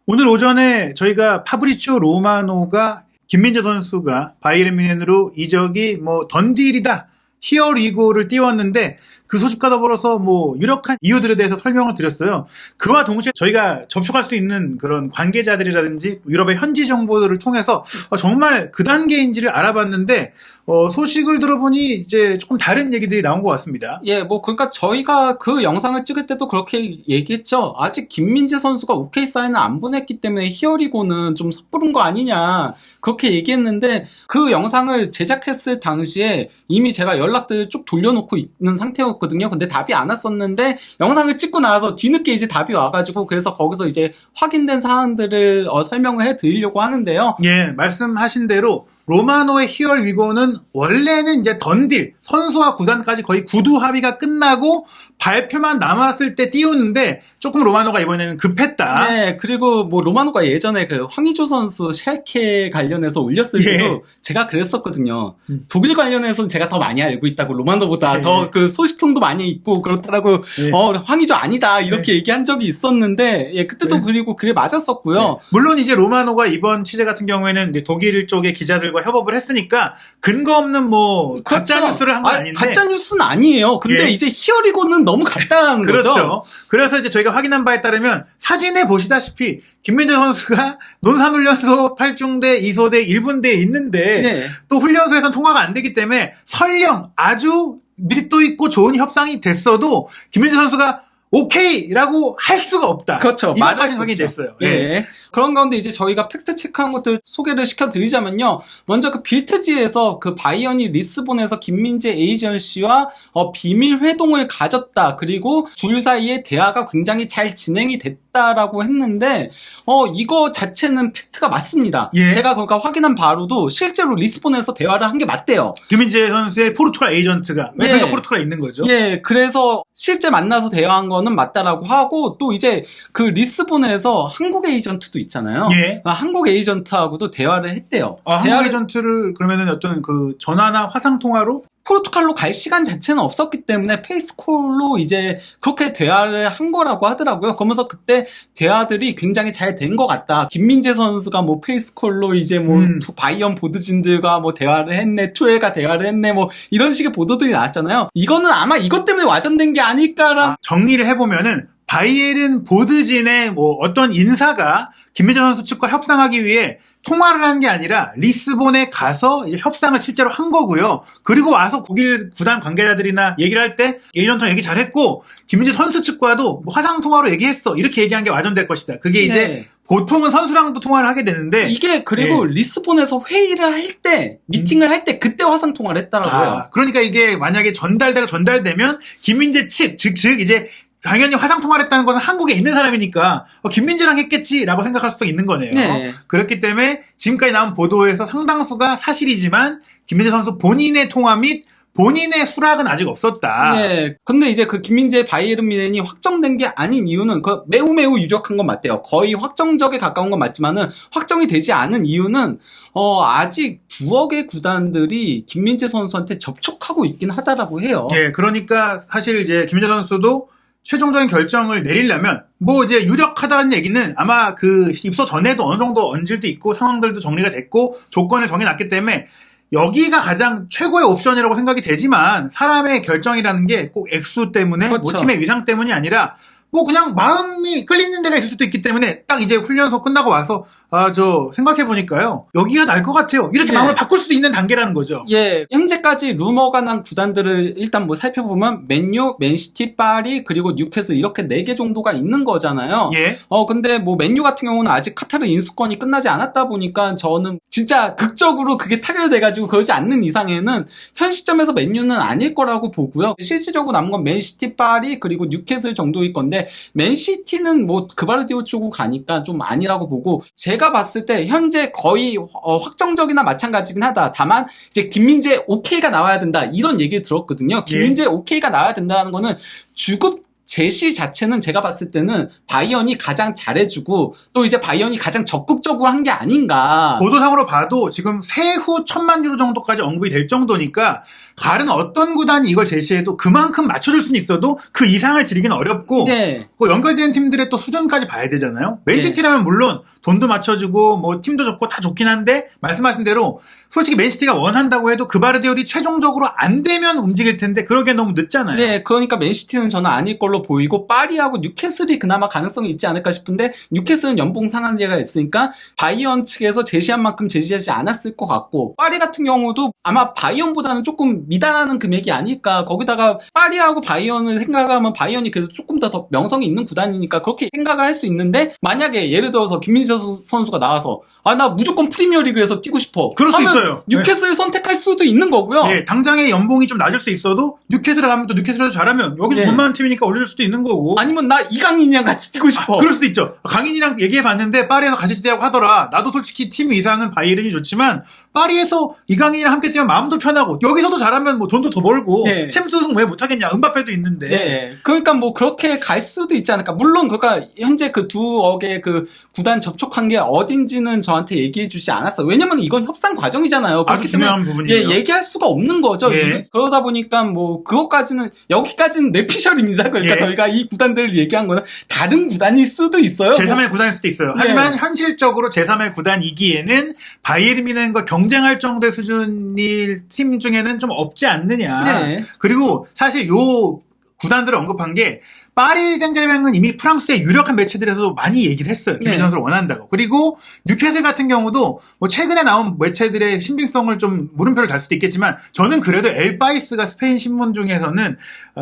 오늘 오전에 저희가 파브리치오 로마노가 김민재 선수가 바이에른 뮌헨으로 이적이 던딜이다. 히어리고를 띄웠는데 그 소식과 더불어서 유력한 이유들에 대해서 설명을 드렸어요. 그와 동시에 저희가 접촉할 수 있는 그런 관계자들이라든지 유럽의 현지 정보들을 통해서 정말 그 단계인지를 알아봤는데 소식을 들어보니 이제 조금 다른 얘기들이 나온 것 같습니다. 예, 그러니까 저희가 그 영상을 찍을 때도 그렇게 얘기했죠. 아직 김민재 선수가 오케이 사인을 안 보냈기 때문에 히어리고는 좀 섣부른 거 아니냐. 그렇게 얘기했는데 그 영상을 제작했을 당시에 이미 제가 연락들을 쭉 돌려놓고 있는 상태였거든요. 근데 답이 안 왔었는데 영상을 찍고 나서 뒤늦게 이제 답이 와가지고 그래서 거기서 이제 확인된 사항들을 설명을 해드리려고 하는데요. 예, 말씀하신 대로 로마노의 히얼위고는 원래는 이제 던딜, 선수와 구단까지 거의 구두 합의가 끝나고 발표만 남았을 때 띄우는데 조금 로마노가 이번에는 급했다. 네, 그리고 로마노가 예전에 그 황의조 선수 샬케 관련해서 올렸을 때도 제가 그랬었거든요. 독일 관련해서는 제가 더 많이 알고 있다고 로마노보다 더 그 소식통도 많이 있고 그렇더라고. 황의조 아니다 이렇게 얘기한 적이 있었는데 그때도 그리고 그게 맞았었고요. 물론 이제 로마노가 이번 취재 같은 경우에는 독일 쪽의 기자들과 협업을 했으니까 근거 없는 가짜 뉴스를 한 건 아닌데 가짜 뉴스는 아니에요. 근데 이제 히어리고는 너무 같다라는 거죠. 그렇죠. 그래서 이제 저희가 확인한 바에 따르면 사진에 보시다시피 김민재 선수가 논산훈련소 8중대, 2소대, 1분대에 있는데 또 훈련소에선 통화가 안 되기 때문에 설령 아주 밀도 있고 좋은 협상이 됐어도 김민재 선수가 오케이라고 할 수가 없다. 그렇죠. 이것까지 확인이 됐어요. 그런 가운데 이제 저희가 팩트 체크한 것들 소개를 시켜드리자면요. 먼저 그 빌트지에서 그 바이언이 리스본에서 김민재 에이전시와 비밀 회동을 가졌다. 그리고 둘 사이의 대화가 굉장히 잘 진행이 됐다라고 했는데 이거 자체는 팩트가 맞습니다. 제가 그러니까 확인한 바로도 실제로 리스본에서 대화를 한 게 맞대요. 김민재 선수의 포르투갈 에이전트가 그러니까 포르투갈에 있는 거죠. 그래서 실제 만나서 대화한 거는 맞다라고 하고 또 이제 그 리스본에서 한국 에이전트도 있잖아요. 한국 에이전트하고도 대화를 했대요. 한국 에이전트를 그러면은 어떤 그 전화나 화상 통화로 포르투갈로 갈 시간 자체는 없었기 때문에 페이스콜로 이제 그렇게 대화를 한 거라고 하더라고요. 그러면서 그때 대화들이 굉장히 잘 된 것 같다. 김민재 선수가 페이스콜로 이제 바이언 보드진들과 대화를 했네, 투엘과 대화를 했네, 이런 식의 보도들이 나왔잖아요. 이거는 아마 이것 때문에 와전된 게 아닐까라는 정리를 해보면은 바이에른 보드진의 어떤 인사가 김민재 선수 측과 협상하기 위해 통화를 한 게 아니라 리스본에 가서 이제 협상을 실제로 한 거고요. 그리고 와서 독일 구단 관계자들이나 얘기를 할 때 에이전트랑 얘기 잘했고 김민재 선수 측과도 화상 통화로 얘기했어. 이렇게 얘기한 게 와전될 것이다. 그게 이제 보통은 선수랑도 통화를 하게 되는데 이게 그리고 리스본에서 회의를 할 때 미팅을 할 때 그때 화상 통화를 했더라고요. 그러니까 이게 만약에 전달되면 김민재 측 즉 이제 당연히 화상 통화를 했다는 것은 한국에 있는 사람이니까 김민재랑 했겠지라고 생각할 수도 있는 거네요. 그렇기 때문에 지금까지 나온 보도에서 상당수가 사실이지만 김민재 선수 본인의 통화 및 본인의 수락은 아직 없었다. 근데 이제 그 김민재 바이에른 뮌헨이 확정된 게 아닌 이유는 매우 유력한 건 맞대요. 거의 확정적에 가까운 건 맞지만은 확정이 되지 않은 이유는 아직 두어 개 구단들이 김민재 선수한테 접촉하고 있긴 하다라고 해요. 그러니까 사실 이제 김민재 선수도 최종적인 결정을 내리려면 이제 유력하다는 얘기는 아마 그 입소 전에도 어느 정도 언질도 있고 상황들도 정리가 됐고 조건을 정해놨기 때문에 여기가 가장 최고의 옵션이라고 생각이 되지만 사람의 결정이라는 게 꼭 액수 때문에 팀의 위상 때문이 아니라 그냥 마음이 끌리는 데가 있을 수도 있기 때문에 딱 이제 훈련소 끝나고 와서 저 생각해보니까요. 여기가 나을 것 같아요. 이렇게 마음을 바꿀 수도 있는 단계라는 거죠. 현재까지 루머가 난 구단들을 일단 살펴보면 맨유, 맨시티, 파리, 그리고 뉴캐슬 이렇게 4개 정도가 있는 거잖아요. 근데 맨유 같은 경우는 아직 카타르 인수권이 끝나지 않았다 보니까 저는 진짜 극적으로 그게 타결돼가지고 그러지 않는 이상에는 현 시점에서 맨유는 아닐 거라고 보고요. 실질적으로 남은 건 맨시티, 파리, 그리고 뉴캐슬 정도일 건데 맨시티는 그바르디오 쪽으로 가니까 좀 아니라고 보고 제가 봤을 때 현재 거의 확정적이나 마찬가지긴 하다. 다만 이제 김민재 오케이가 나와야 된다 이런 얘기 들었거든요. 김민재 오케이가 나와야 된다는 거는 주급 제시 자체는 제가 봤을 때는 바이언이 가장 잘해주고 또 이제 바이언이 가장 적극적으로 한 게 아닌가. 보도상으로 봐도 지금 세후 1,000만 유로 정도까지 언급이 될 정도니까 다른 어떤 구단이 이걸 제시해도 그만큼 맞춰줄 수는 있어도 그 이상을 지르기는 어렵고 네. 그 연결된 팀들의 또 수준까지 봐야 되잖아요. 맨시티라면 물론 돈도 맞춰주고 뭐 팀도 좋고 다 좋긴 한데 말씀하신 대로 솔직히 맨시티가 원한다고 해도 그바르디올이 최종적으로 안 되면 움직일 텐데 그러기엔 너무 늦잖아요. 네, 그러니까 맨시티는 저는 아닐 걸로 보이고 파리하고 뉴캐슬이 그나마 가능성이 있지 않을까 싶은데 뉴캐슬은 연봉 상한제가 있으니까 바이언 측에서 제시한 만큼 제시하지 않았을 것 같고 파리 같은 경우도 아마 바이언보다는 조금 미달하는 금액이 아닐까. 거기다가 파리하고 바이언을 생각하면 바이언이 그래도 조금 더 명성이 있는 구단이니까 그렇게 생각을 할 수 있는데 만약에 예를 들어서 김민재 선수가 나와서 나 무조건 프리미어리그에서 뛰고 싶어. 그럴 수 있어요. 뉴캐슬을 선택할 수도 있는 거고요. 네, 당장의 연봉이 좀 낮을 수 있어도 뉴캐슬에 가면 또 뉴캐슬에서 잘하면 여기서 돈 많은 팀이니까 올릴 수도 있는 거고. 아니면 나 이강인이랑 같이 뛰고 싶어. 그럴 수도 있죠. 강인이랑 얘기해봤는데 파리에서 같이 뛰자고 하더라. 나도 솔직히 팀 이상은 바이에른이 좋지만 파리에서 이강인이랑 함께 뛰면 마음도 편하고 여기서도 잘하면 뭐 돈도 더 벌고 챔스 우승 왜 못하겠냐. 음바페도 있는데. 네. 그러니까 뭐 그렇게 갈 수도 있지 않을까. 물론 그러니까 현재 그 두억의 그 구단 접촉한 게 어딘지는 저한테 얘기해 주지 않았어요. 왜냐면 이건 협상 과정이잖아요. 아주 중요한 부분이에요. 얘기할 수가 없는 거죠. 그러다 보니까 뭐 그것까지는 여기까지는 뇌피셜입니다. 그러니까 저희가 이 구단들을 얘기한 거는 다른 구단일 수도 있어요. 제3의 구단일 수도 있어요. 하지만 현실적으로 제3의 구단이기에는 바이에른 뮌헨과 경쟁할 정도의 수준일 팀 중에는 좀 없지 않느냐. 그리고 사실 요 구단들을 언급한 게 파리 생제르맹은 이미 프랑스의 유력한 매체들에서도 많이 얘기를 했어요. 김민재 선수를 원한다고. 그리고 뉴캐슬 같은 경우도 뭐 최근에 나온 매체들의 신빙성을 좀 물음표를 달 수도 있겠지만 저는 그래도 엘바이스가 스페인 신문 중에서는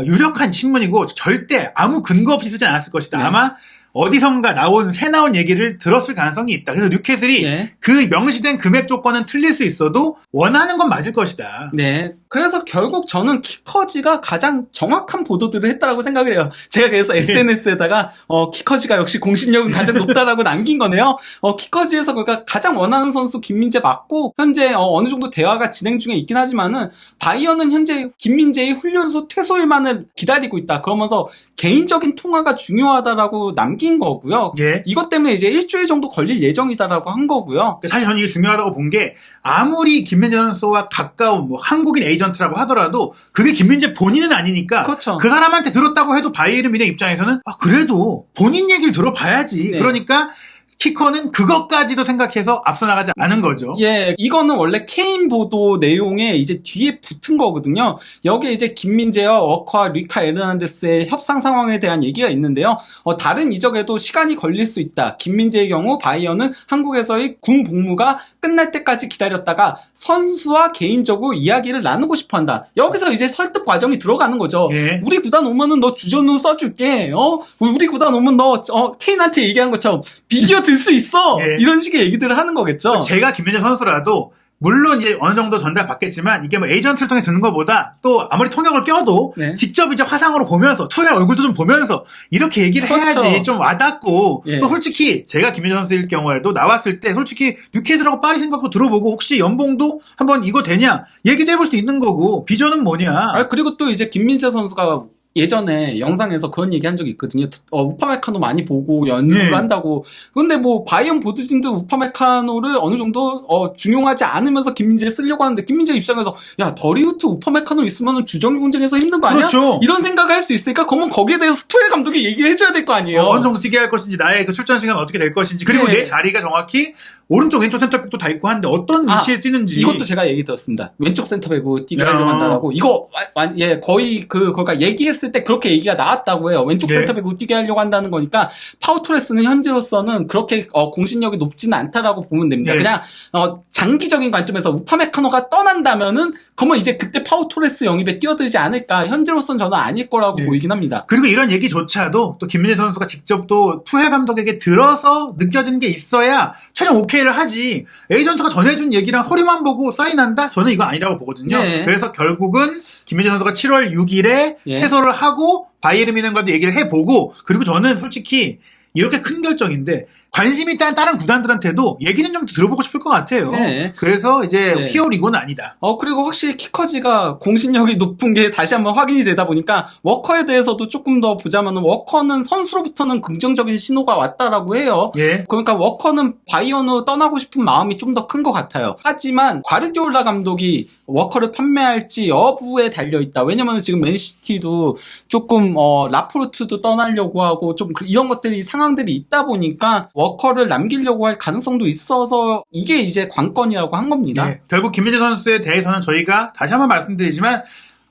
유력한 신문이고 절대 아무 근거 없이 쓰지 않았을 것이다. 아마 어디선가 새 나온 얘기를 들었을 가능성이 있다. 그래서 뉴캐슬이 그 명시된 금액 조건은 틀릴 수 있어도 원하는 건 맞을 것이다. 네. 그래서 결국 저는 키커지가 가장 정확한 보도들을 했다라고 생각을 해요. 제가 그래서 SNS에다가 키커지가 역시 공신력은 가장 높다라고 남긴 거네요. 키커지에서 그러니까 가장 원하는 선수 김민재 맞고 현재 어느 정도 대화가 진행 중에 있긴 하지만은 바이언은 현재 김민재의 훈련소 퇴소일만을 기다리고 있다. 그러면서 개인적인 통화가 중요하다라고 남긴 거고요. 이것 때문에 이제 일주일 정도 걸릴 예정이다라고 한 거고요. 사실 저는 이게 중요하다고 본 게 아무리 김민재 선수와 가까운 뭐 한국인 에이전트라고 하더라도 그게 김민재 본인은 아니니까 그렇죠. 그 사람한테 들었다고 해도 바이에른 뮌헨 입장에서는 그래도 본인 얘기를 들어봐야지. 그러니까 키커는 그것까지도 생각해서 앞서 나가지 않은 거죠. 이거는 원래 케인 보도 내용에 이제 뒤에 붙은 거거든요. 여기에 이제 김민재와 워커와 리카 에르난데스의 협상 상황에 대한 얘기가 있는데요. 다른 이적에도 시간이 걸릴 수 있다. 김민재의 경우 바이언은 한국에서의 군 복무가 끝날 때까지 기다렸다가 선수와 개인적으로 이야기를 나누고 싶어 한다. 여기서 이제 설득 과정이 들어가는 거죠. 우리 구단 오면은 너 주전으로 써줄게. 우리 구단 오면 너 케인한테 얘기한 것처럼 비디오 들 수 있어. 이런 식의 얘기들을 하는 거겠죠. 제가 김민재 선수라도 물론 이제 어느 정도 전달 받겠지만 이게 뭐 에이전트를 통해 듣는 것보다 또 아무리 통역을 껴도 직접 이제 화상으로 보면서 투의 얼굴도 좀 보면서 이렇게 얘기를 해야지 좀 와닿고 또 솔직히 제가 김민재 선수일 경우에도 나왔을 때 솔직히 뉴캐슬하고 파리 생각도 들어보고 혹시 연봉도 한번 이거 되냐 얘기도 해볼 수 있는 거고 비전은 뭐냐. 그리고 또 이제 김민재 선수가 예전에 영상에서 그런 얘기 한 적이 있거든요. 우파메카노 많이 보고 연구를 한다고. 근데 뭐 바이언 보드진도 우파메카노를 어느 정도 중용하지 않으면서 김민재 쓰려고 하는데 김민재 입장에서 야 더리우트 우파메카노 있으면 주전 경쟁에서 힘든 거 아니야? 이런 생각을 할 수 있으니까 그러면 거기에 대해서 투엘 감독이 얘기를 해줘야 될 거 아니에요. 어느 정도 뛰게 할 것인지 나의 그 출전 시간 어떻게 될 것인지 그리고 내 자리가 정확히 오른쪽 왼쪽 센터백도 다 있고 한데 어떤 위치에 뛰는지 이것도 제가 얘기 들었습니다. 왼쪽 센터백으로 뛰게 하려고 한다라고. 이거 거의 그러니까 얘기했을 때 그렇게 얘기가 나왔다고 해요. 왼쪽 센터백으로 뛰게 하려고 한다는 거니까 파우토레스는 현재로서는 그렇게 공신력이 높지는 않다라고 보면 됩니다. 그냥 장기적인 관점에서 우파메카노가 떠난다면은 그러면 이제 그때 파우토레스 영입에 뛰어들지 않을까. 현재로서는 저는 아닐 거라고 보이긴 합니다. 그리고 이런 얘기조차도 또 김민재 선수가 직접 또 투헬 감독에게 들어서 느껴지는 게 있어야 최종 오케이를 하지. 에이전트가 전해준 얘기랑 소리만 보고 사인한다? 저는 이거 아니라고 보거든요. 그래서 결국은 김민재 선수가 7월 6일에 퇴소를 하고 바이에른 뮌헨과도 얘기를 해보고 그리고 저는 솔직히 이렇게 큰 결정인데 관심 있다는 다른 구단들한테도 얘기는 좀 들어보고 싶을 것 같아요. 네. 그래서 이제 네. 히어리고는 아니다. 그리고 확실히 키커지가 공신력이 높은 게 다시 한번 확인이 되다 보니까 워커에 대해서도 조금 더 보자면 워커는 선수로부터는 긍정적인 신호가 왔다라고 해요. 예. 그러니까 워커는 바이언으로 떠나고 싶은 마음이 좀 더 큰 것 같아요. 하지만 과르디올라 감독이 워커를 판매할지 여부에 달려있다. 왜냐면 지금 맨시티도 조금 라포르트도 떠나려고 하고 좀 이런 것들이 상황들이 있다 보니까 워커를 남기려고 할 가능성도 있어서 이게 이제 관건이라고 한 겁니다. 네. 결국 김민재 선수에 대해서는 저희가 다시 한번 말씀드리지만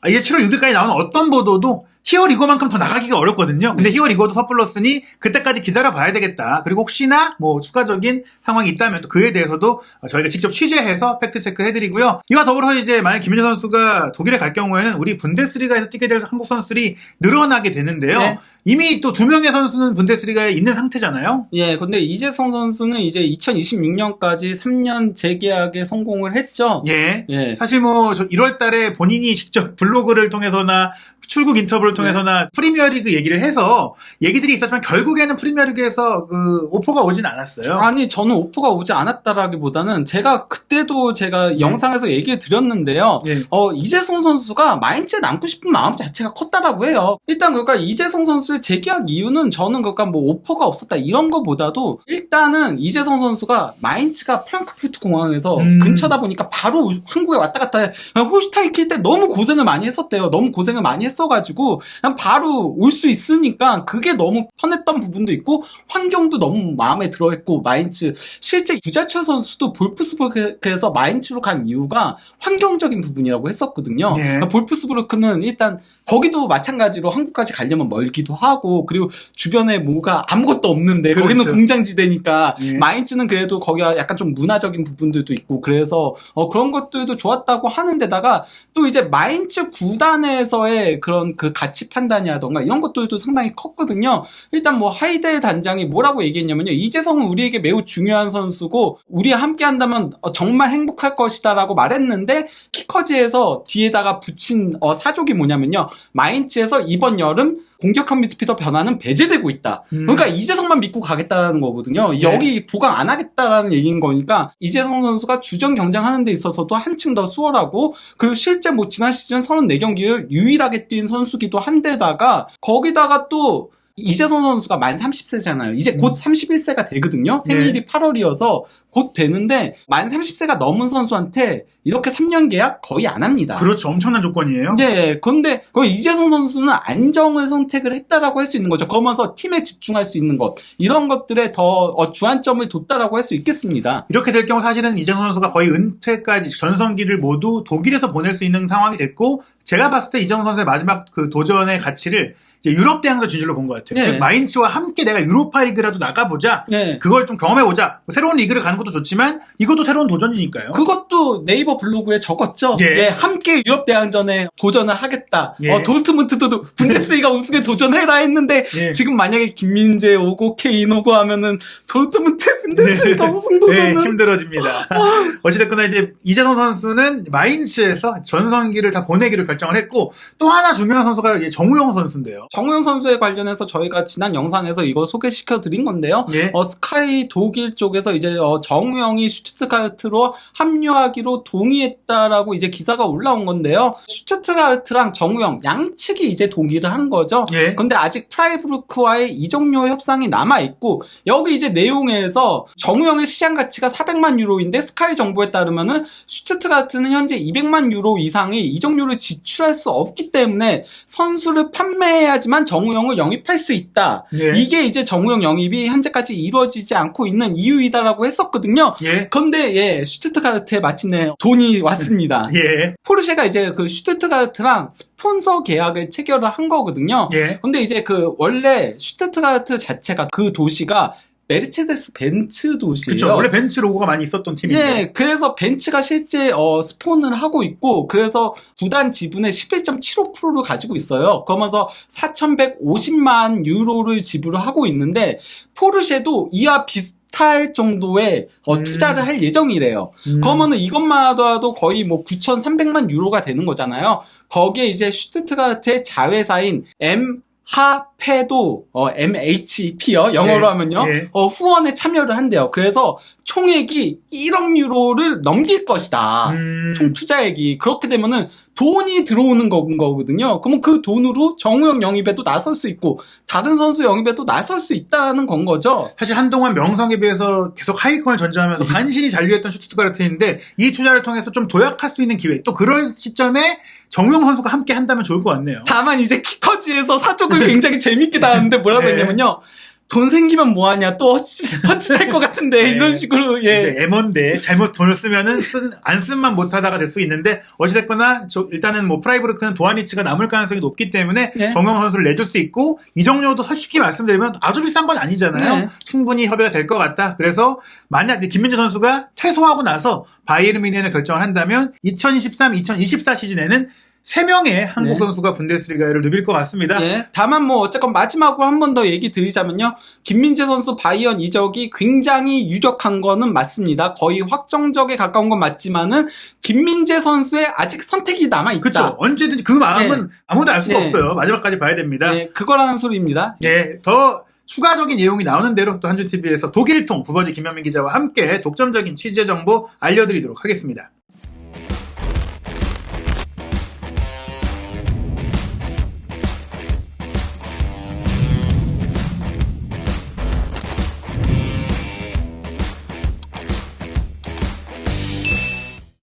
이제 7월 6일까지 나오는 어떤 보도도 히어리고만큼 더 나가기가 어렵거든요. 근데 히어리고도 섣불렀으니 그때까지 기다려봐야 되겠다. 그리고 혹시나 뭐 추가적인 상황이 있다면 또 그에 대해서도 저희가 직접 취재해서 팩트체크 해드리고요. 이와 더불어서 이제 만약 김민재 선수가 독일에 갈 경우에는 우리 분데스리가에서 뛰게 될 한국 선수들이 늘어나게 되는데요. 네. 이미 또 2명의 선수는 분데스리가에 있는 상태잖아요. 예, 근데 이재성 선수는 이제 2026년까지 3년 재계약에 성공을 했죠. 예. 예. 사실 뭐 1월 달에 본인이 직접 블로그를 통해서나 출국 인터뷰를 통해서나 프리미어리그 얘기를 해서 얘기들이 있었지만 결국에는 프리미어리그에서 그 오퍼가 오진 않았어요. 아니, 저는 오퍼가 오지 않았다라기보다는 제가 그때도 제가 영상에서 얘기를 드렸는데요. 예. 이재성 선수가 마인츠에 남고 싶은 마음 자체가 컸다라고 해요. 일단 그러니까 이재성 선수의 재계약 이유는 저는 그러니까 뭐 오퍼가 없었다 이런 거보다도 일단은 이재성 선수가 마인츠가 프랑크푸르트 공항에서 근처다 보니까 바로 한국에 왔다 갔다 해. 홀슈타인 킬 때 너무 고생을 많이 했었대요. 너무 고생을 많이 했어가지고 그냥 바로 올 수 있으니까 그게 너무 편했던 부분도 있고 환경도 너무 마음에 들어했고 마인츠 실제 유자철 선수도 볼프스부르크에서 마인츠로 간 이유가 환경적인 부분이라고 했었거든요. 예. 그러니까 볼프스부르크는 일단 거기도 마찬가지로 한국까지 가려면 멀기도 하고 그리고 주변에 뭐가 아무것도 없는데 그렇죠. 거기는 공장지대니까 예. 마인츠는 그래도 거기가 약간 좀 문화적인 부분들도 있고 그래서 그런 것들도 좋았다고 하는데다가 또 이제 마인츠 구단에서의 그런 그 가치 판단이라던가 이런 것들도 상당히 컸거든요. 일단 뭐 하이데 단장이 뭐라고 얘기했냐면요. 이재성은 우리에게 매우 중요한 선수고 우리와 함께 한다면 정말 행복할 것이다라고 말했는데 키커지에서 뒤에다가 붙인 사족이 뭐냐면요. 마인츠에서 이번 여름 공격형 미드필더 변화는 배제되고 있다. 그러니까 이재성만 믿고 가겠다는 거거든요. 네. 여기 보강 안 하겠다라는 얘기인 거니까 이재성 선수가 주전 경쟁하는 데 있어서도 한층 더 수월하고 그리고 실제 뭐 지난 시즌 34경기를 유일하게 뛴 선수기도 한데다가 거기다가 또 이재성 선수가 만 30세잖아요. 이제 곧 31세가 되거든요. 생일이 8월이어서 곧 되는데 만 30세가 넘은 선수한테 이렇게 3년 계약 거의 안 합니다. 그렇죠. 엄청난 조건이에요. 네, 그런데 이재성 선수는 안정을 선택을 했다라고 할 수 있는 거죠. 그러면서 팀에 집중할 수 있는 것 이런 것들에 더 주안점을 뒀다라고 할 수 있겠습니다. 이렇게 될 경우 사실은 이재성 선수가 거의 은퇴까지 전성기를 모두 독일에서 보낼 수 있는 상황이 됐고 제가 봤을 때 이재성 선수의 마지막 그 도전의 가치를 이제 유럽 대항전 진출로 본 것 같아요. 네. 즉 마인츠와 함께 내가 유로파 리그라도 나가보자. 네. 그걸 좀 경험해보자. 새로운 리그를 가는 것도 좋지만 이것도 새로운 도전이니까요. 그것도 네이버 블로그에 적었죠. 예. 예, 함께 유럽 대항전에 도전을 하겠다. 예. 도르트문트도 분데스리가 우승에 도전해라 했는데 예. 지금 만약에 김민재 오고 케인 오고 하면은 도르트문트 분데스리가 우승 도전은 네, 힘들어집니다. 어찌됐거나 이제 이재성 선수는 마인츠에서 전성기를 다 보내기로 결정을 했고 또 하나 중요한 선수가 이제 정우영 선수인데요. 정우영 선수에 관련해서 저희가 지난 영상에서 이거 소개시켜 드린 건데요. 예. 스카이 독일 쪽에서 이제 정우영이 슈투트가르트로 합류하기로 동의했다라고 이제 기사가 올라온 건데요. 슈투트가르트랑 정우영 양측이 이제 동의를 한 거죠. 예. 근데 아직 프라이부르크와의 이적료 협상이 남아 있고 여기 이제 내용에서 정우영의 시장 가치가 400만 유로인데 스카이 정보에 따르면은 슈투트가르트는 현재 200만 유로 이상의 이적료를 지출할 수 없기 때문에 선수를 판매해야지만 정우영을 영입할 수 있다. 예. 이게 이제 정우영 영입이 현재까지 이루어지지 않고 있는 이유이다라고 했었거든요. 예. 근데 슈투트가르트에 마침내 돈이 왔습니다. 예. 포르쉐가 이제 그 슈투트가르트랑 스폰서 계약을 체결을 한 거거든요. 예. 근데 이제 원래 슈투트가르트 자체가 그 도시가 메르체데스 벤츠 도시예요. 그렇죠. 원래 벤츠 로고가 많이 있었던 팀인데. 예, 그래서 벤츠가 실제 스폰을 하고 있고 그래서 구단 지분의 11.75%를 가지고 있어요. 그러면서 4,150만 유로를 지불을 하고 있는데 포르쉐도 이와 비슷할 정도의 투자를 할 예정이래요. 그러면은 이것만 하더라도 거의 뭐 9,300만 유로가 되는 거잖아요. 거기에 이제 슈투트가르트의 자회사인 하패도 MHP요 영어로 예, 하면요 예. 후원에 참여를 한대요. 그래서 총액이 1억 유로를 넘길 것이다. 총 투자액이. 그렇게 되면은 돈이 들어오는 거거든요. 그러면 그 돈으로 정우영 영입에도 나설 수 있고 다른 선수 영입에도 나설 수 있다는 건 거죠. 사실 한동안 명성에 비해서 계속 하위권을 전전하면서 간신히 잔류했던 슈투트가르트인데 이 투자를 통해서 좀 도약할 수 있는 기회, 또 그럴 시점에 정우영 선수가 함께 한다면 좋을 것 같네요. 다만 이제 키커지에서 사족을 굉장히 재밌게 다하는데 뭐라고 네. 했냐면요. 돈 생기면 뭐하냐 또 헛짓할 것 같은데 네. 이런 식으로 예. 이제 M1데 잘못 돈을 쓰면은 안 쓴만 못하다가 될 수 있는데 어찌됐거나 일단은 뭐 프라이부르크는 도하니치가 남을 가능성이 높기 때문에 네. 정우영 선수를 내줄 수 있고 이정료도 솔직히 말씀드리면 아주 비싼 건 아니잖아요. 네. 충분히 협의가 될 것 같다. 그래서 만약 김민재 선수가 퇴소하고 나서 바이에른 뮌헨을 결정을 한다면 2023-2024 시즌에는 3명의 한국 네. 선수가 분데스리가를 누빌 것 같습니다. 예. 다만 뭐 어쨌건 마지막으로 한 번 더 얘기 드리자면요. 김민재 선수 바이언 이적이 굉장히 유력한 거는 맞습니다. 거의 확정적에 가까운 건 맞지만은 김민재 선수의 아직 선택이 남아 있다. 그렇죠. 언제든지 그 마음은 네. 아무도 알 수가 네. 없어요. 마지막까지 봐야 됩니다. 네, 그거라는 소리입니다. 네, 더 추가적인 내용이 나오는 대로 또 한준TV에서 독일통 부버지 김현민 기자와 함께 독점적인 취재 정보 알려드리도록 하겠습니다.